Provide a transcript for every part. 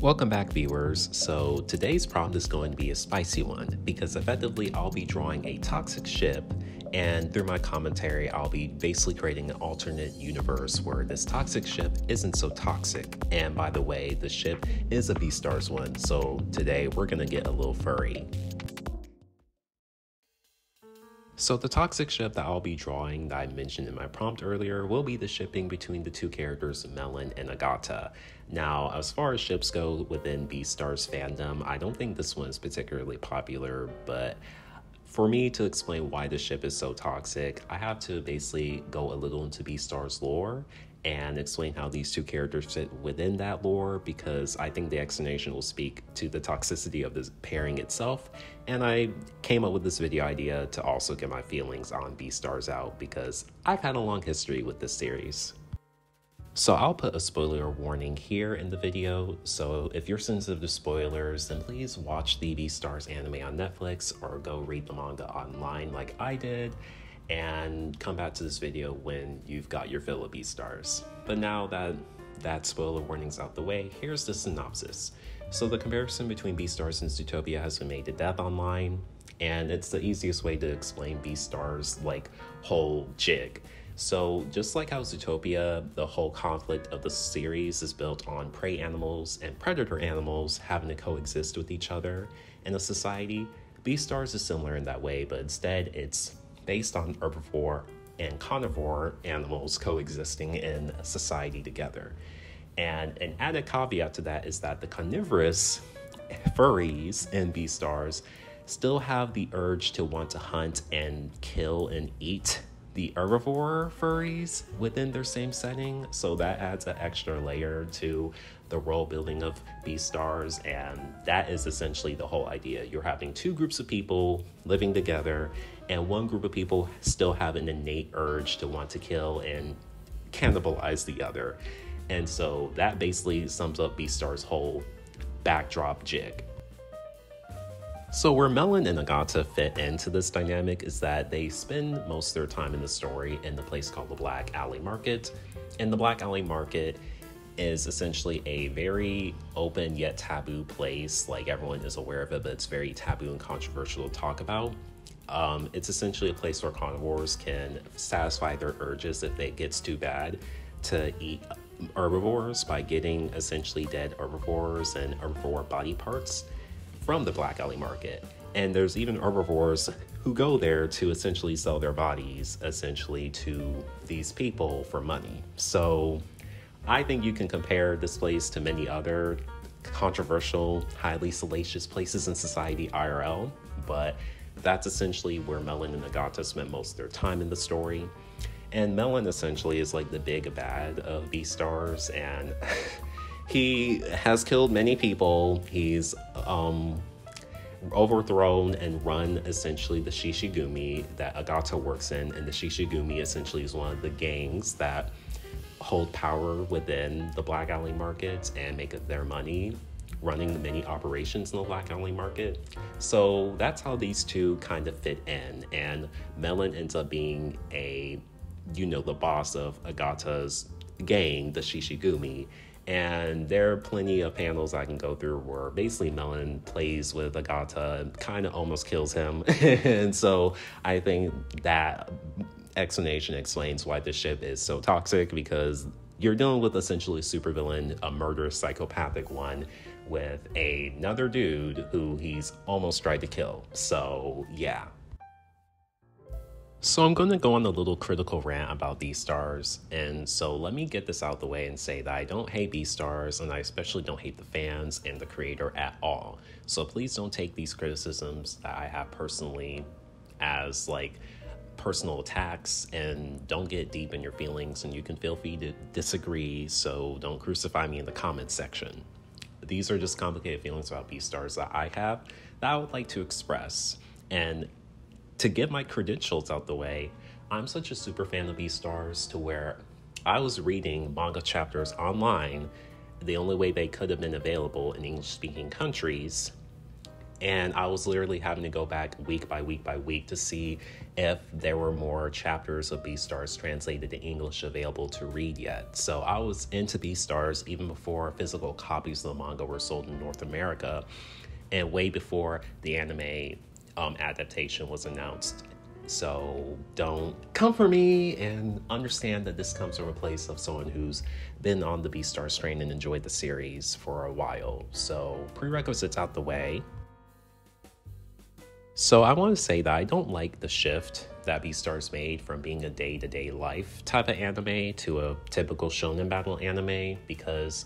Welcome back, viewers. So today's prompt is going to be a spicy one because effectively I'll be drawing a toxic ship, and through my commentary I'll be basically creating an alternate universe where this toxic ship isn't so toxic. And by the way, the ship is a Beastars one, so today we're gonna get a little furry. So the toxic ship that I'll be drawing that I mentioned in my prompt earlier will be the shipping between the two characters Melon and Agata. Now, as far as ships go within Beastars fandom, I don't think this one is particularly popular, but for me to explain why the ship is so toxic, I have to basically go a little into Beastars lore and explain how these two characters fit within that lore, because I think the explanation will speak to the toxicity of this pairing itself. And I came up with this video idea to also get my feelings on Beastars out, because I've had a long history with this series. So I'll put a spoiler warning here in the video, so if you're sensitive to spoilers, then please watch the Beastars anime on Netflix or go read the manga online like I did, and come back to this video when you've got your fill of Beastars. But now that spoiler warning's out the way, here's the synopsis. So the comparison between Beastars and Zootopia has been made to death online, and it's the easiest way to explain Beastars' whole jig. So just like how Zootopia, the whole conflict of the series is built on prey animals and predator animals having to coexist with each other in a society, Beastars is similar in that way, but instead it's based on herbivore and carnivore animals coexisting in society together. And an added caveat to that is that the carnivorous furries in Beastars still have the urge to want to hunt and kill and eat the herbivore furries within their same setting, so that adds an extra layer to the world building of Beastars, and that is essentially the whole idea. You're having two groups of people living together, and one group of people still have an innate urge to want to kill and cannibalize the other. And so that basically sums up Beastars' whole backdrop jig. So where Melon and Agata fit into this dynamic is that they spend most of their time in the story in the place called the Black Alley Market. And the Black Alley Market is essentially a very open yet taboo place. Like, everyone is aware of it, but it's very taboo and controversial to talk about. It's essentially a place where carnivores can satisfy their urges if it gets too bad to eat herbivores by getting essentially dead herbivores and herbivore body parts from the Black Alley Market. And there's even herbivores who go there to essentially sell their bodies essentially to these people for money. So I think you can compare this place to many other controversial, highly salacious places in society IRL, but that's essentially where Melon and Agata spent most of their time in the story. And Melon essentially is like the big bad of Beastars, and he has killed many people. He's overthrown and run essentially the Shishigumi that Agata works in, and the Shishigumi essentially is one of the gangs that hold power within the Black Alley Market and make it their money running the many operations in the Black Alley Market. So that's how these two kind of fit in, and Melon ends up being the boss of Agata's gang, the Shishigumi. And there are plenty of panels I can go through where basically Melon plays with Agata and kind of almost kills him. And so I think that explanation explains why this ship is so toxic, because you're dealing with essentially a supervillain, a murderous psychopathic one, with another dude who he's almost tried to kill. So yeah. So I'm going to go on a little critical rant about Beastars, and so let me get this out the way and say that I don't hate Beastars, and I especially don't hate the fans and the creator at all. So please don't take these criticisms that I have personally as personal attacks, and don't get deep in your feelings, and you can feel free to disagree, so don't crucify me in the comments section. These are just complicated feelings about Beastars that I have that I would like to express. And to get my credentials out the way, I'm such a super fan of Beastars to where I was reading manga chapters online, the only way they could have been available in English-speaking countries, And I was literally having to go back week by week by week to see if there were more chapters of Beastars translated to English available to read yet. So I was into Beastars even before physical copies of the manga were sold in North America, and way before the anime adaptation was announced. So don't come for me, and understand that this comes from a place of someone who's been on the Beastars train and enjoyed the series for a while. So prerequisites out the way. So I want to say that I don't like the shift that Beastars made from being a day-to-day life type of anime to a typical shonen battle anime, because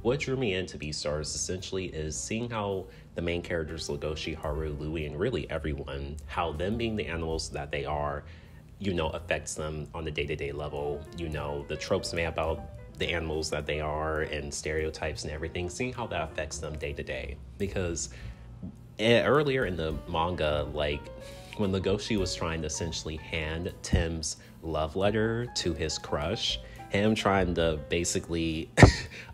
what drew me into Beastars essentially is seeing how the main characters, Legoshi, Haru, Louis, and really everyone, how them being the animals that they are, affects them on the day-to-day level. The tropes made about the animals that they are and stereotypes and everything, seeing how that affects them day-to-day. Because earlier in the manga, like when Legoshi was trying to essentially hand Tim's love letter to his crush, him trying to basically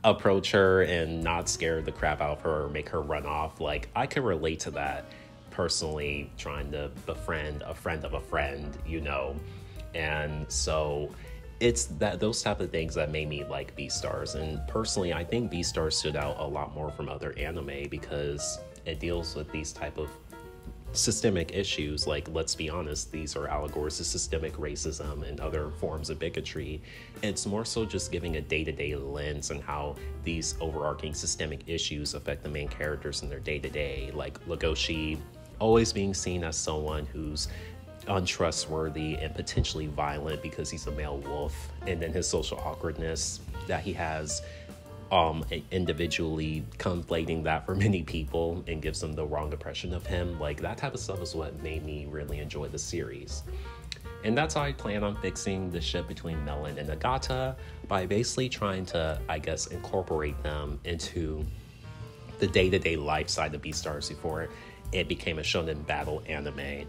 approach her and not scare the crap out of her or make her run off, like I could relate to that personally, trying to befriend a friend of a friend, and so it's those type of things that made me like Beastars. And personally, I think Beastars stood out a lot more from other anime because it deals with these type of systemic issues. Like, let's be honest, these are allegories to systemic racism and other forms of bigotry. It's more so just giving a day-to-day lens on how these overarching systemic issues affect the main characters in their day-to-day. Like Legoshi always being seen as someone who's untrustworthy and potentially violent because he's a male wolf, and then his social awkwardness that he has individually conflating that for many people and gives them the wrong impression of him. Like, that type of stuff is what made me really enjoy the series. And that's how I plan on fixing the ship between Melon and Nagata, by basically trying to, I guess, incorporate them into the day-to-day life side of Beastars before it became a shonen battle anime.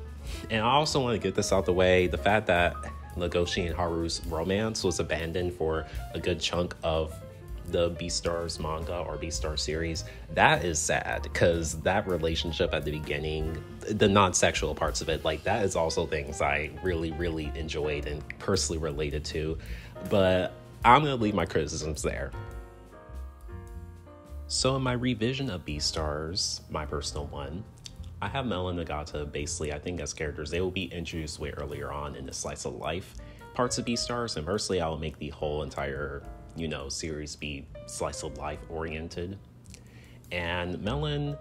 And I also want to get this out the way, the fact that Legoshi and Haru's romance was abandoned for a good chunk of the Beastars manga or Beastars series, that is sad, because that relationship at the beginning, the non-sexual parts of it, like that is also things I really, really enjoyed and personally related to. But I'm gonna leave my criticisms there. So in my revision of Beastars, my personal one, I have Mel and Nagata basically, I think as characters, they will be introduced way earlier on in the slice of life parts of Beastars, and personally I will make the whole entire series be slice of life oriented. And Melon,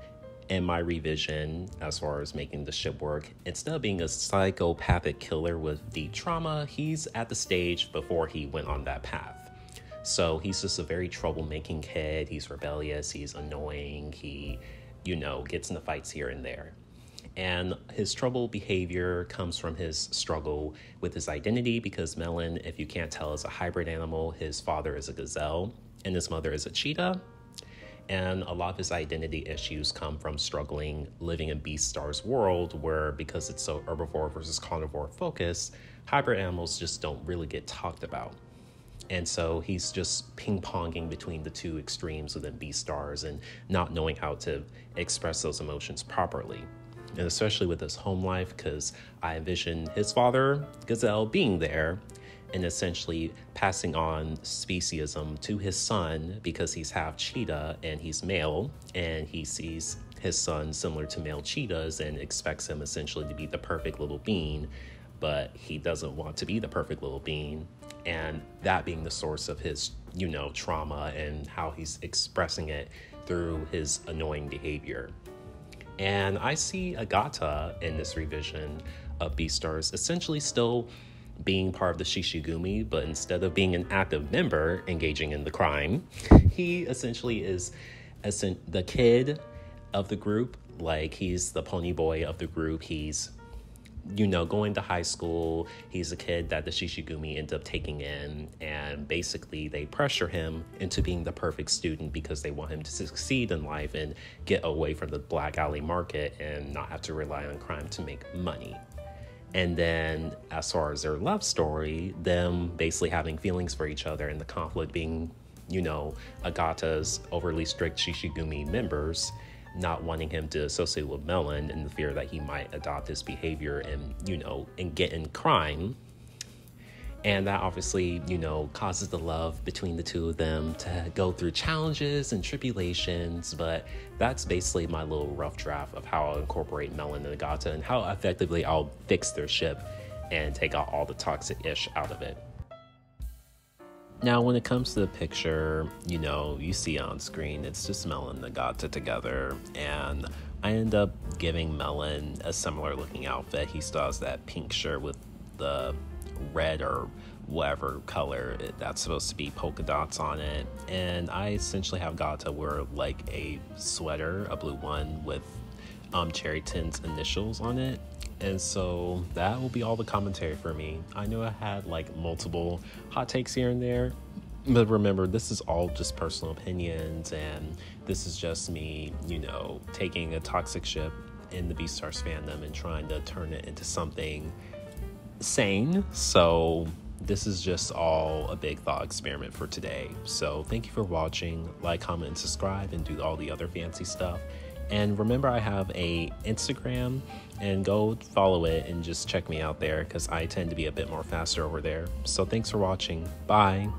in my revision, as far as making the ship work, instead of being a psychopathic killer with deep trauma, he's at the stage before he went on that path. So he's just a very troublemaking kid. He's rebellious, he's annoying, he, gets into fights here and there. And his troubled behavior comes from his struggle with his identity, because Melon, if you can't tell, is a hybrid animal. His father is a gazelle and his mother is a cheetah. And a lot of his identity issues come from struggling living in Beastars world, where because it's so herbivore versus carnivore focused, hybrid animals just don't really get talked about. And so he's just ping-ponging between the two extremes within Beastars and not knowing how to express those emotions properly. And especially with his home life, because I envision his father, Gazelle, being there and essentially passing on speciesism to his son, because he's half cheetah and he's male, and he sees his son similar to male cheetahs and expects him essentially to be the perfect little being, but he doesn't want to be the perfect little being. And that being the source of his, trauma and how he's expressing it through his annoying behavior. And I see Agata in this revision of Beastars essentially still being part of the Shishigumi, but instead of being an active member engaging in the crime, he essentially is the kid of the group. Like, he's the pony boy of the group. He's, going to high school. He's a kid that the Shishigumi end up taking in, and basically they pressure him into being the perfect student because they want him to succeed in life and get away from the black alley market and not have to rely on crime to make money. And then as far as their love story, them basically having feelings for each other, and the conflict being, Agata's overly strict Shishigumi members not wanting him to associate with Melon in the fear that he might adopt his behavior and, and get in crime. And that obviously, causes the love between the two of them to go through challenges and tribulations. But that's basically my little rough draft of how I'll incorporate Melon and Agata and how effectively I'll fix their ship and take out all the toxic-ish out of it. Now, when it comes to the picture, you see on screen, it's just Melon and Agata together. And I end up giving Melon a similar looking outfit. He still has that pink shirt with the red or whatever color that's supposed to be polka dots on it, and I essentially have Gata wear like a sweater, a blue one with Cherry Tin's initials on it. And so that will be all the commentary for me. I know I had like multiple hot takes here and there, but remember, this is all just personal opinions, and this is just me, taking a toxic ship in the Beastars fandom and trying to turn it into something sane. So this is just all a big thought experiment for today. So thank you for watching. Like, comment, and subscribe, and do all the other fancy stuff. And remember, I have a Instagram, and go follow it and just check me out there because I tend to be a bit more faster over there. So thanks for watching. Bye.